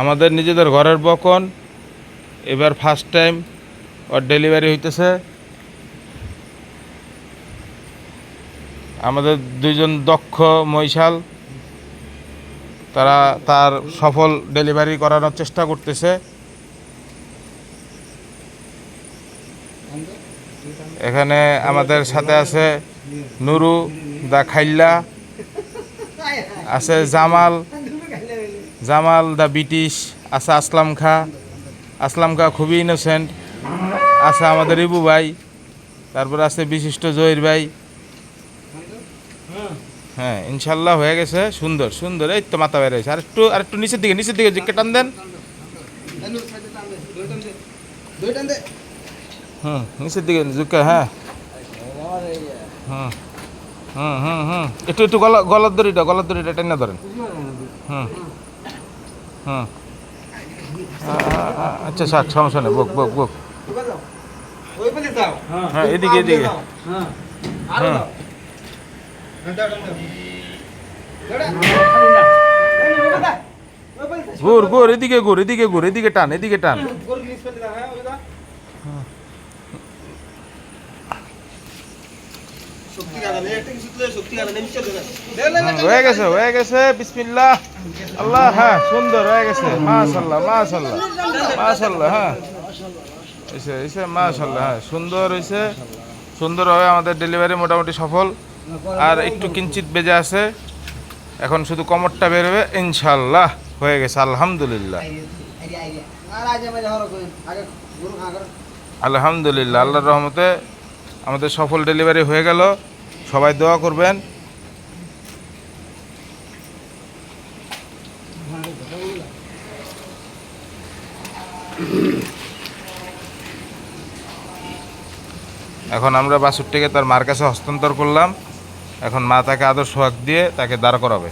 আমাদের নিজেদের ঘরের বকন এবার ফার্স্ট টাইম ওর ডেলিভারি হইতেছে। আমাদের দুইজন দক্ষ মহিষাল তারা তার সফল ডেলিভারি করানোর চেষ্টা করতেছে। এখানে আমাদের সাথে আছে নুরু দা খাইল্লা, আছে জামাল দা ব্রিটিশ, আছে আসলাম খা খুবই ইনোসেন্ট, আছে আমাদের ইবু ভাই, তারপর আছে বিশিষ্ট জহির ভাই। হ্যাঁ ইনশাল্লাহ হয়ে গেছে, সুন্দর সুন্দর। এই তো মাথা বের হয়েছে, আরেকটু নিচের দিকে জিকে টান দেন। নিচের দিকে ঝুঁকে। হ্যাঁ হুম হুম হুম হুম একটু গলার দড়িটা টেনে ধরেন। হুম হুম আচ্ছা শাক সমস্যা নেই, বক। হ্যাঁ এদিকে হ্যাঁ ঘুর এদিকে টান। হয়ে গেছে বিসমিল্লাহ আল্লাহ। হ্যাঁ সুন্দর হয়ে গেছে, মাশাআল্লাহ। হ্যাঁ মাশাআল্লাহ। হ্যাঁ সুন্দর হয়েছে, সুন্দরভাবে আমাদের ডেলিভারি মোটামুটি সফল। আর একটু কিঞ্চিত বেজে আছে, এখন শুধু কমরটা বেরোবে ইনশাল্লাহ। হয়ে গেছে আলহামদুলিল্লাহ। আল্লাহর রহমতে আমাদের সফল ডেলিভারি হয়ে গেল। সবাই দোয়া করবেন। এখন আমরা বাছুরটিকে তার মার কাছে হস্তান্তর করলাম। এখন মা তাকে আদর সোহাগ দিয়ে তাকে দাঁড় করাবে।